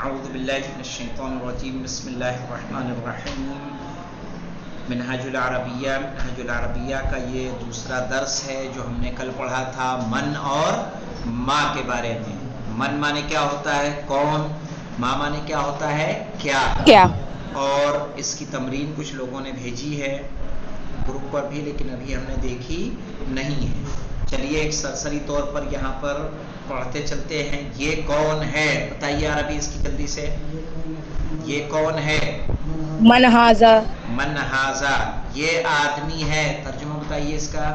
اعوذ باللہ من الشیطان الرجیم بسم اللہ الرحمن الرحیم منہاج العربیہ کا یہ دوسرا درس ہے جو ہم نے کل پڑھا تھا من اور ما کے بارے میں. من مانے کیا ہوتا ہے کون، ما مانے کیا ہوتا ہے کیا. اور اس کی تمرین کچھ لوگوں نے بھیجی ہے گروپ پر بھی، لیکن ابھی ہم نے دیکھی نہیں ہے. چلیے ایک سرسری طور پر یہاں پر پڑھتے چلتے ہیں. یہ کون ہے بتائیے عربی اس کی جلدی سے. یہ کون ہے؟ من ہاذا. من ہاذا یہ آدمی ہے. ترجمہ بتائیے اس کا.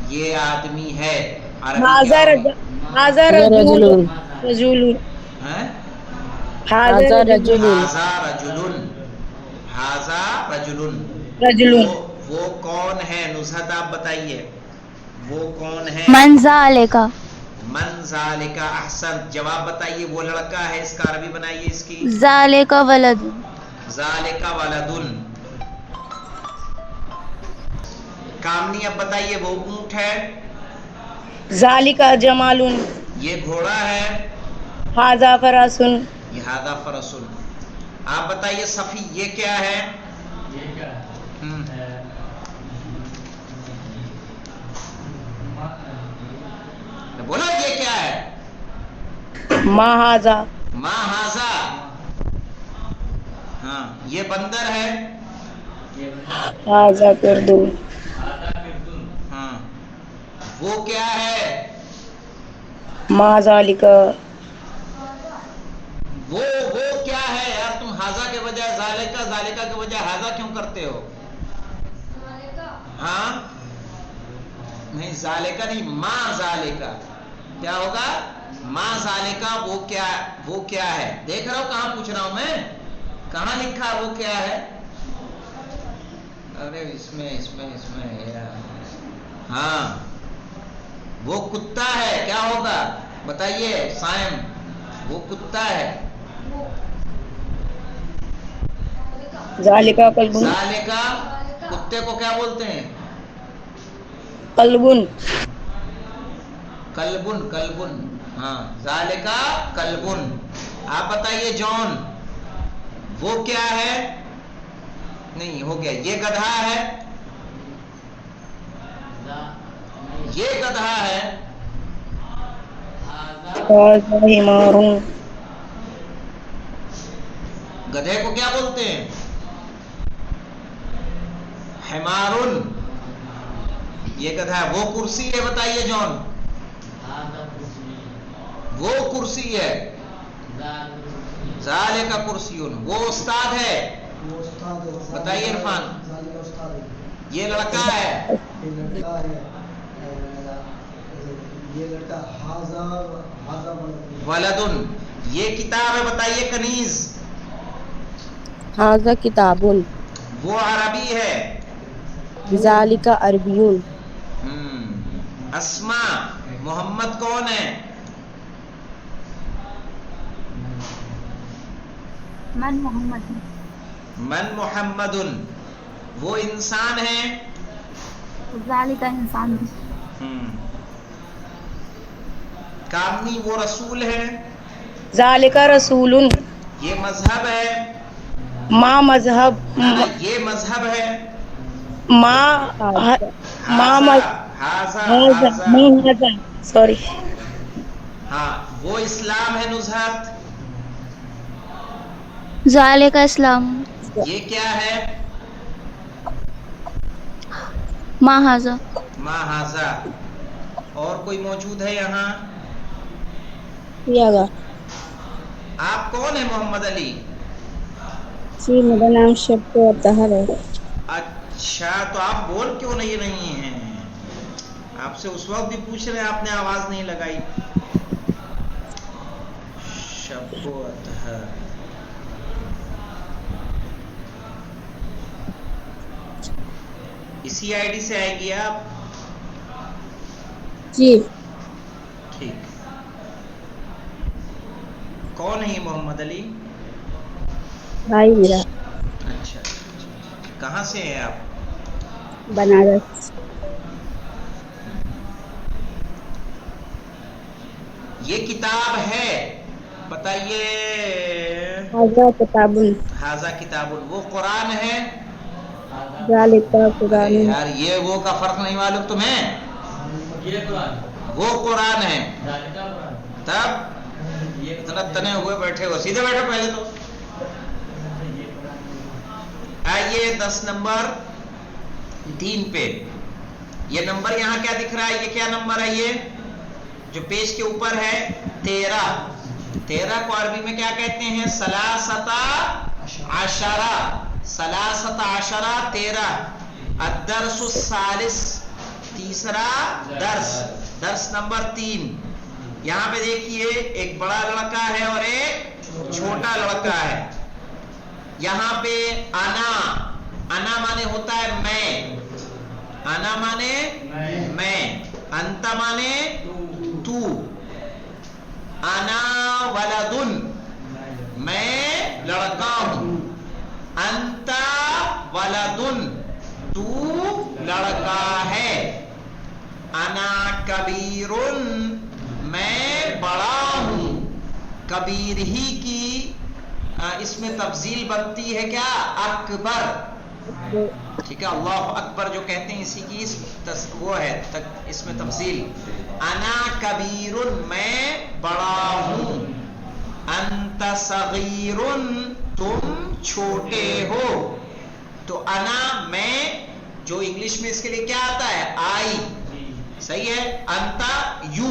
یہ آدمی ہے. عربی کیا ہوگی؟ ہاذا رجل. رجل. هذا رجل. ہاذا رجل. ہاذا رجل. رجل. وہ کون ہے؟ نزہت آپ بتائیے وہ کون ہے؟ من ذالک. من ذالک. احسن. جواب بتائیے وہ لڑکا ہے. اس کا عربی بنائیے اس کی. ذالک ولد. ذالک ولد. کامنی اب بتائیے وہ اونٹ ہے. ذالک جمال. یہ گھوڑا ہے. ہاذا فرس. یہ ہاذا فرس. آپ بتائیے صفی یہ کیا ہے؟ بولو یہ کیا ہے؟ ما ہاذا. ما ہاذا. ہاں یہ بندر ہے. ہاذا قرد. ہاں وہ کیا ہے؟ ما ذالک. وہ کیا ہے یار؟ تم ہاذا کے بجائے ذالکہ کے بجائے ہاذا کیوں کرتے ہو؟ ہاں نہیں ذالکہ نہیں، ما ذالکہ. کیا ہوگا؟ ما ذالکہ. وہ کیا ہے؟ دیکھ رہا ہو کہاں پوچھ رہا ہوں میں، کہاں لکھا وہ کیا ہے؟ ارے اس میں ہاں وہ کتا ہے. کیا ہوگا بتائیے سائم؟ وہ کتا ہے. ذالک قلب. ذالکہ کتے کو کیا بولتے ہیں؟ قلب. کلبن. ہاں ذالکہ کلبن. آپ بتائیے جون وہ کیا ہے؟ نہیں ہو گیا. یہ گدھا ہے. یہ گدھا ہے. ہاذا حمار. گدھے کو کیا بولتے ہیں؟ حمارن. یہ گدھا ہے. وہ کرسی ہے بتائیے جون. وہ کرسی ہے. ذالک کرسیون. وہ استاد ہے. بتائیے عرفان. یہ لڑکا ہے. ولدن. یہ کتاب ہے بتائیے کنیز. هذا کتاب. وہ عربی ہے. ذالک عربی. اسما. محمد کون ہے؟ من محمد. من محمد. وہ انسان ہے. ذالک انسان. کامنی وہ رسول ہے. ذالک رسول. یہ مذہب ہے. ما مذہب. یہ مذہب ہے. ما ہاذا. سوری. ہاں وہ اسلام ہے. نزہت ذالک اسلام. یہ کیا ہے؟ ما ھذا. ما ھذا. اور کوئی موجود ہے یہاں؟ یاگا. آپ کون ہیں محمد علی؟ جی میرا نام شبو اطہر ہے. اچھا تو آپ بول کیوں نہیں ہیں؟ آپ سے اس وقت بھی پوچھ رہے ہیں آپ نے آواز نہیں لگائی. شبو اطہر. اسی آئی ڈی سے آئے گی آپ؟ جی. ٹھیک. کون ہے یہ محمد علی؟ بھائی میرا. اچھا. کہاں سے ہیں آپ؟ بنارس. یہ کتاب ہے. بتائیے. هذا كتاب حاضہ کتابن وہ قرآن ہے. ذلك ارے قرآن یار یہ وہ کا فرق نہیں معلوم تمہیں. وہ قرآن ہے. تب اتنا تنے ہوئے بیٹھے ہو, سیدھے بیٹھو پہلے تو. آئیے 10 نمبر 3 پہ. یہ نمبر یہاں کیا دکھ رہا ہے؟ یہ کیا نمبر ہے؟ یہ جو پیج کے اوپر ہے 13. 13 کو عربی میں کیا کہتے ہیں؟ ثلاثۃ عشرہ. ثلاثۃ عشرہ 13. الدرس الثالث تیسرا درس. درس نمبر 3. یہاں پہ دیکھیے ایک بڑا لڑکا ہے اور ایک چھوٹا لڑکا ہے. یہاں پہ انا, انا مانے ہوتا ہے میں, انا مانے میں, انت مانے تو. انا ولدن میں لڑکا ہوں. انت ولدن تو لڑکا ہے. انا کبیرن میں بڑا ہوں. کبیر ہی کی اس میں تفضیل بنتی ہے کیا؟ اکبر. ٹھیک ہے, اللہ اکبر جو کہتے ہیں اسی کی وہ ہے اس میں تفضیل. انا کبیرن میں بڑا ہوں. انت صغیرن تم چھوٹے ہو. تو انا میں جو انگلش میں اس کے لیے کیا آتا ہے؟ آئی. صحیح ہے. انتا یو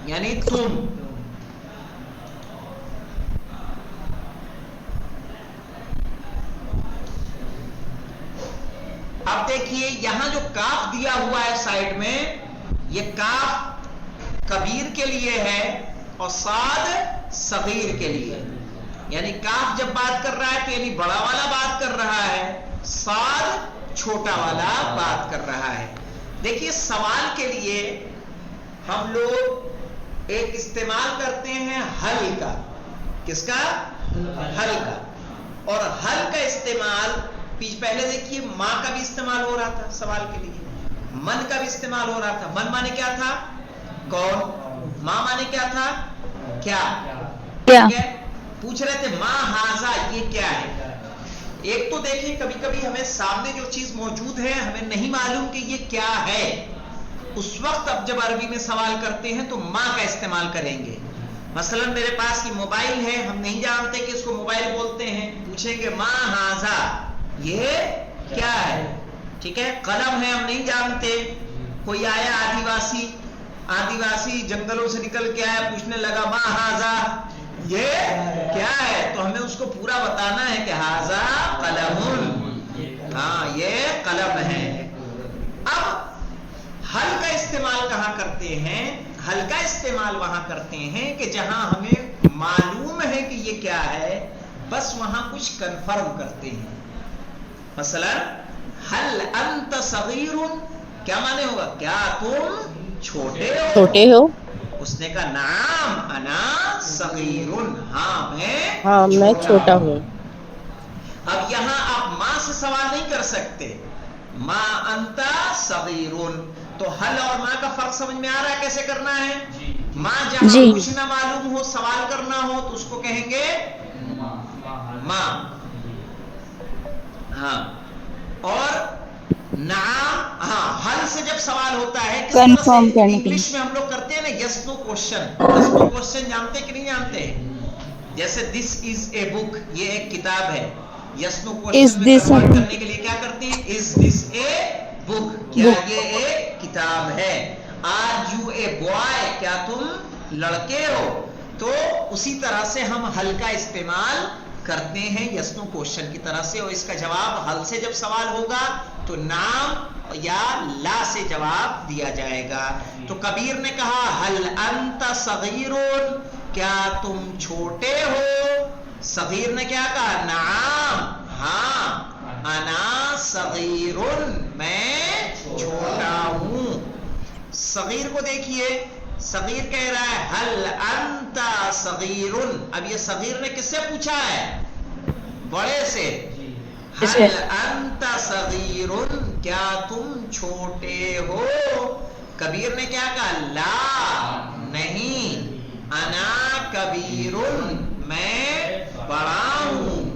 یعنی تم. اب دیکھیے یہاں جو کاف دیا ہوا ہے سائڈ میں, یہ کاف کبیر کے لیے ہے اور صاد صغیر کے لیے. یعنی کاف جب بات کر رہا ہے تو یعنی بڑا والا بات کر رہا ہے, صاد چھوٹا والا بات کر رہا ہے. دیکھیے سوال کے لیے ہم لوگ ایک استعمال کرتے ہیں حل کا. کس کا؟ حل کا. اور حل کا استعمال پہلے دیکھیے ماں کا بھی استعمال ہو رہا تھا سوال کے لیے, من کا بھی استعمال ہو رہا تھا. من مانے کیا تھا؟ کون. ماں مانے کیا تھا؟ کیا. ٹھیک ہے, پوچھ رہے تھے ماں ہاذا یہ کیا ہے. ایک تو دیکھیں کبھی کبھی ہمیں سامنے جو چیز موجود ہے ہمیں نہیں معلوم کہ یہ کیا ہے. اس وقت اب جب عربی میں سوال کرتے ہیں تو ماں کا استعمال کریں گے. مثلا میرے پاس یہ موبائل ہے, ہم نہیں جانتے کہ اس کو موبائل بولتے ہیں, پوچھیں گے ماں ہاذا یہ کیا ہے. ٹھیک ہے. قلم ہے, ہم نہیں جانتے. کوئی آیا آدیواسی جنگلوں سے نکل کے آیا, پوچھنے لگا ماں ہاذا یہ کیا ہے, تو ہمیں اس کو پورا بتانا ہے کہ ہاذا قلم, ہاں یہ قلم ہے. اب حل کا استعمال کہاں کرتے ہیں؟ حل کا استعمال وہاں کرتے ہیں کہ جہاں ہمیں معلوم ہے کہ یہ کیا ہے, بس وہاں کچھ کنفرم کرتے ہیں. مثلا حل انت صغیر, کیا معنی ہوگا؟ کیا تم چھوٹے ہو؟ اس نے کہا نعم انا صغیر, ہاں میں چھوٹا ہوں. اب یہاں آپ ماں سے سوال نہیں کر سکتے, ماں انت صغیر. تو حل اور ماں کا فرق سمجھ میں آ رہا ہے کیسے کرنا ہے؟ ماں جہاں کچھ نہ معلوم ہو, سوال کرنا ہو, تو اس کو کہیں گے ماں. ہاں. اور نعم, ہاں حل سے جب سوال ہوتا ہے کس طرح سے انگلش میں ہم لوگ کرتے ہیں نا یس نو کوشچن. یس نو کوشچن جانتے کہ نہیں جانتے؟ جیسے دس از اے بک, یہ ایک کتاب ہے. یس نو کوشچن میں کنورٹ کرنے کے لیے کیا کرتے ہیں؟ از دس اے بک, کیا یہ ایک کتاب ہے. آر یو اے بوائے, کیا تم لڑکے ہو. تو اسی طرح سے ہم حل کا استعمال کرتے ہیں یس نو کوشچن کی طرح سے, اور اس کا جواب حل سے جب سوال ہوگا تو نام یا لا سے جواب دیا جائے گا. تو کبیر نے کہا حل انت صغیر, کیا تم چھوٹے ہو. صغیر نے کیا کہا؟ نعم ہاں, انا صغیر میں چھوٹا ہوں. صغیر کو دیکھیے, صغیر کہہ رہا ہے حل انت صغیر. اب یہ صغیر نے کس سے پوچھا ہے؟ بڑے سے. حل انت صغیر, کیا تم چھوٹے ہو. کبیر نے کیا کہا؟ لا نہیں. انا کبیرن میں بڑا ہوں،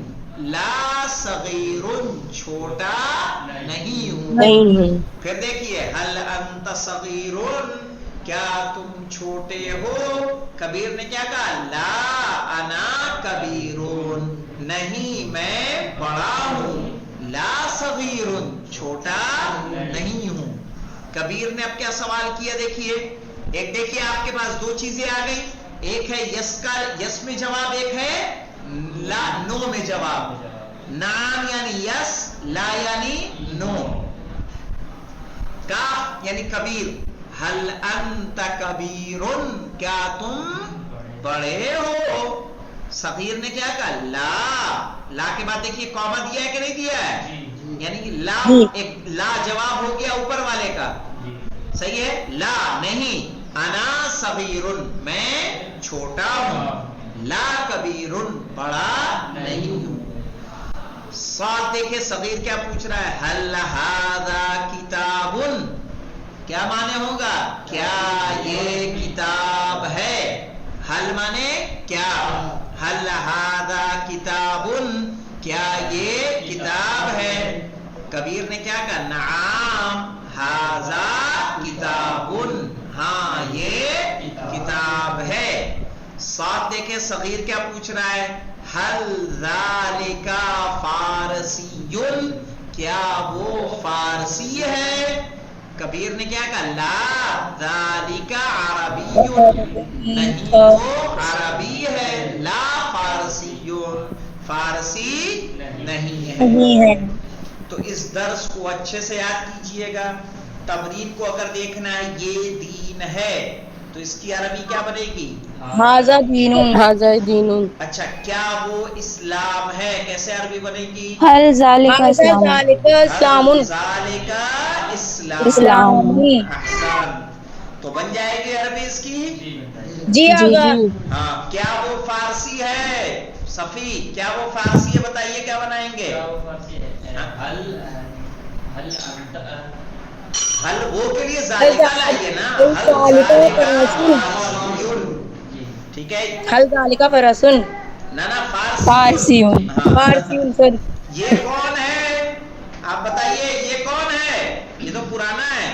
لا صغیرن چھوٹا نہیں ہوں۔ نہیں ہوں۔ پھر دیکھیے هل انت صغیرن کیا تم چھوٹے ہو؟ کبیر نے کیا کہا؟ لا انا کبیرن نہیں میں بڑا ہوں، لا صغیرن چھوٹا نہیں ہوں۔ کبیر نے اب کیا سوال کیا؟ دیکھیے ایک دیکھیے آپ کے پاس دو چیزیں آ گئی، ایک ہے یس کا یس میں جواب، ایک ہے لا نو میں جواب۔ نعم یعنی یس، لا یعنی نو، کاف یعنی کبیر۔ ہل انت کبیرن کیا تم بڑے ہو؟ صغیر نے کیا کہا؟ لا، لا کے بعد دیکھیے کاما دیا ہے کہ نہیں دیا ہے؟ یعنی لا ایک لا جواب ہو گیا اوپر والے کا، صحیح ہے؟ لا نہیں، انا صغیرن میں چھوٹا ہوں، لا کبیرن بڑا نہیں ہوں۔ ساتھ دیکھیں صغیر کیا پوچھ رہا ہے؟ هل هذا کتاب، کیا معنی ہوگا؟ کیا یہ کتاب ہے؟ حل مانے کیا، هل هذا کتاب کیا یہ کتاب ہے؟ کبیر نے کیا کہا؟ نعم هذا کتاب، ہاں یہ کتاب ہے۔ ساتھ دیکھیں صغیر کیا پوچھ رہا ہے؟ هل ذالک فارسی، کیا وہ فارسی ہے؟ کبیر نے کیا کہا؟ لا ذالک عربی، نہیں وہ عربی ہے، لا فارسی، فارسی نہیں ہے۔ تو اس درس کو اچھے سے یاد کیجئے گا۔ تمرین کو اگر دیکھنا ہے یہ دین ہے تو اس کی عربی کیا بنے گی؟ ھذا دینun، ھذا دینun۔ اچھا کیا وہ اسلام ہے؟ کیسے عربی بنے گی؟ حل ذالک اسلام، ذالک اسلام۔ احسن، تو بن جائے گی عربی اس کی؟ جی آقا۔ ہاں، کیا وہ فارسی ہے؟ صفی کیا وہ فارسی ہے؟ بتائیے کیا بنائیں گے؟ حل وہ کے لیے ذالکہ لائیے نا، حل ذالکہ فارسیون، ٹھیک ہے؟ حل ذالک فرسن، نا فارسیون، فارسیون سر۔ یہ کون ہے؟ آپ بتائیے یہ کون ہے؟ یہ تو پرانا ہے،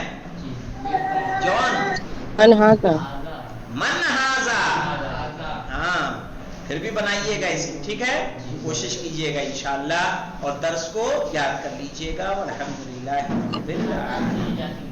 جون انہا کا من ہاذا، ہاں پھر بھی بنائیے گا اسے، ٹھیک ہے؟ کوشش کیجئے گا انشاءاللہ اور درس کو یاد کر لیجئے گا۔ والحمدللہ رب العالمین۔